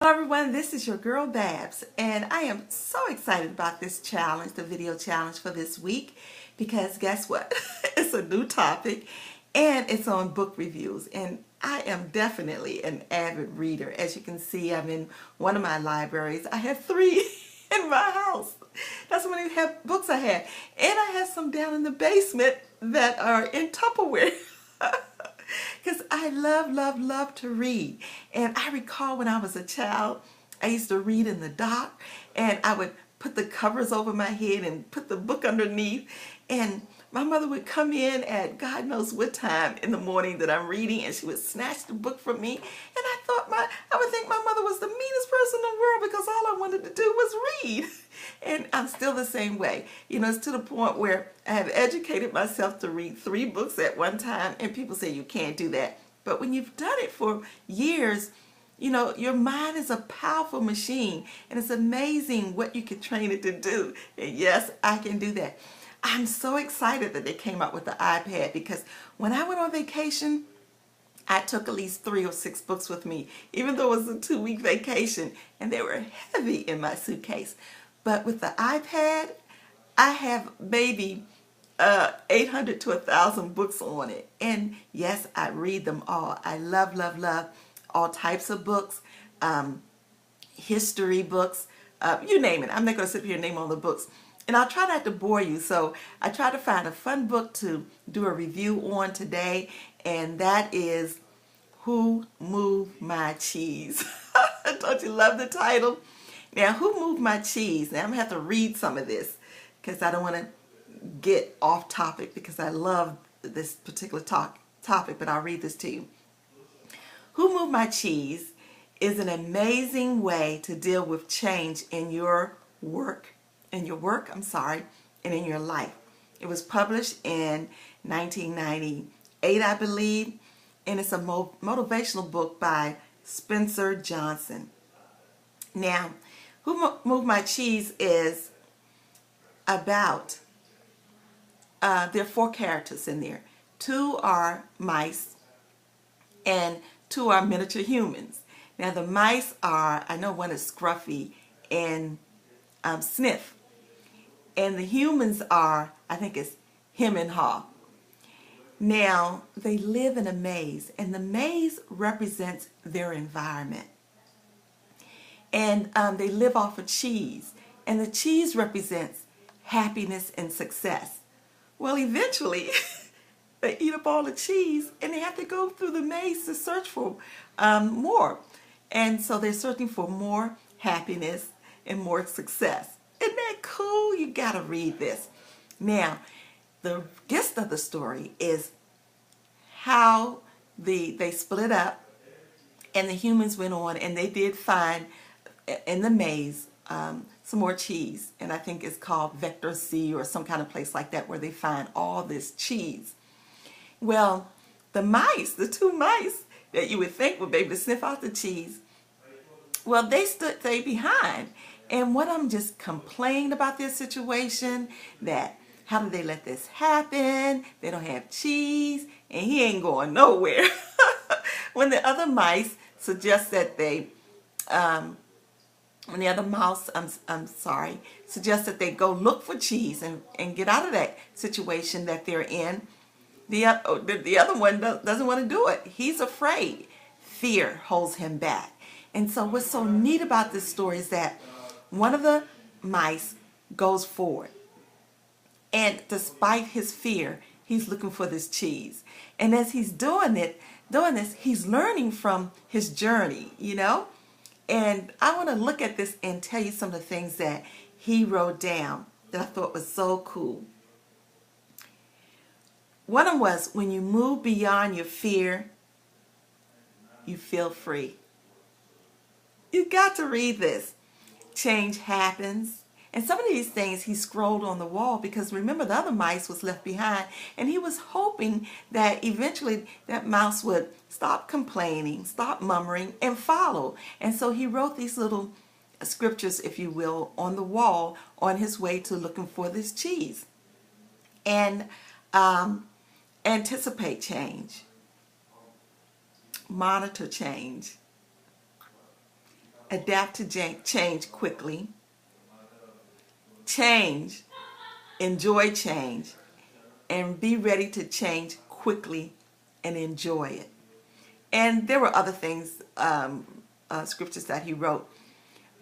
Hello everyone, this is your girl Babs, and I am so excited about this challenge, the video challenge for this week, because guess what? It's a new topic and it's on book reviews, and I am definitely an avid reader. As you can see, I'm in one of my libraries. I have 3 in my house. That's how many books I have, and I have some down in the basement that are in Tupperware. Because I love to read. And I recall when I was a child, I used to read in the dark, and I would put the covers over my head and put the book underneath. And my mother would come in at God knows what time in the morning that I'm reading, and she would snatch the book from me. And I would think my mother was the meanest person in the world because all I wanted to do was read. And I'm still the same way. You know, it's to the point where I have educated myself to read 3 books at one time, and people say you can't do that. But when you've done it for years, you know, your mind is a powerful machine, and it's amazing what you can train it to do. And yes, I can do that. I'm so excited that they came out with the iPad, because when I went on vacation, I took at least 3 or 6 books with me, even though it was a 2-week vacation, and they were heavy in my suitcase. But with the iPad, I have maybe 800 to 1,000 books on it. And yes, I read them all. I love all types of books, history books, you name it. I'm not going to sit here and name all the books. And I'll try not to bore you, so I try to find a fun book to do a review on today, and that is Who Moved My Cheese? Don't you love the title? Now, Who Moved My Cheese? Now, I'm going to have to read some of this because I don't want to get off topic, because I love this particular topic, but I'll read this to you. Who Moved My Cheese is an amazing way to deal with change in your work, and in your life. It was published in 1998, I believe, and it's a motivational book by Spencer Johnson. Now, Who Moved My Cheese is about, there are 4 characters in there. 2 are mice and 2 are miniature humans. Now the mice are, I know one is Scruffy and Sniff. And the humans are, I think it's Hem and Haw. Now, they live in a maze, and the maze represents their environment. And they live off of cheese, and the cheese represents happiness and success. Well, eventually, they eat up all the cheese, and they have to go through the maze to search for more. And so they're searching for more happiness and more success. Isn't that cool? You gotta read this. Now, the gist of the story is how they split up, and the humans went on, and they did find in the maze some more cheese, and I think it's called Vector C or some kind of place like that, where they find all this cheese. Well, the mice, the 2 mice that you would think would be able to sniff out the cheese, well, they stayed behind. And one of them just complained about their situation, that how did they let this happen? They don't have cheese, and he ain't going nowhere. When the other mice suggest that they, when the other mouse, suggest that they go look for cheese and get out of that situation that they're in, the other one doesn't want to do it. He's afraid. Fear holds him back. And so what's so neat about this story is that one of the mice goes forward, and despite his fear, he's looking for this cheese. And as he's doing this, he's learning from his journey, you know. And I want to look at this and tell you some of the things that he wrote down that I thought was so cool. One of them was, when you move beyond your fear, you feel free. You got to read this. Change happens. And some of these things he scrolled on the wall, because remember, the other mice was left behind, and he was hoping that eventually that mouse would stop complaining, stop murmuring, and follow. And so he wrote these little scriptures, if you will, on the wall on his way to looking for this cheese. And anticipate change, monitor change, adapt to change quickly, change, enjoy change, and be ready to change quickly and enjoy it. And there were other things, scriptures that he wrote.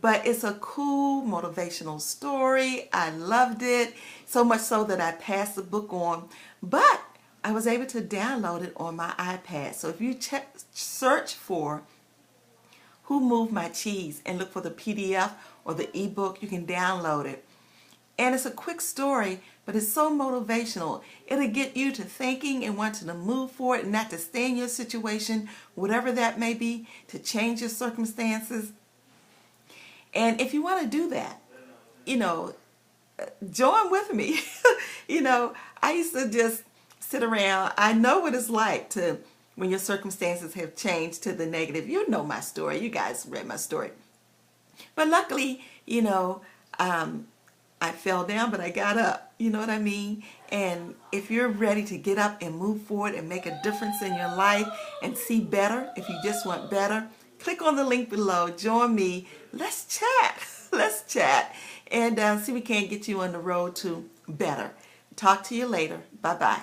But it's a cool motivational story. I loved it, so much so that I passed the book on. But I was able to download it on my iPad. So if you search for Who Moved My Cheese and look for the PDF or the ebook, you can download it. And it's a quick story, but it's so motivational. It'll get you to thinking and wanting to move forward and not to stay in your situation, whatever that may be, to change your circumstances. And if you want to do that, join with me. I used to just sit around. I know what it's like to when your circumstances have changed to the negative. You know my story. You guys read my story. But luckily, I fell down, but I got up. You know what I mean? And if you're ready to get up and move forward and make a difference in your life and see better, if you just want better, click on the link below. Join me. Let's chat. Let's chat. And see if we can't get you on the road to better. Talk to you later. Bye-bye.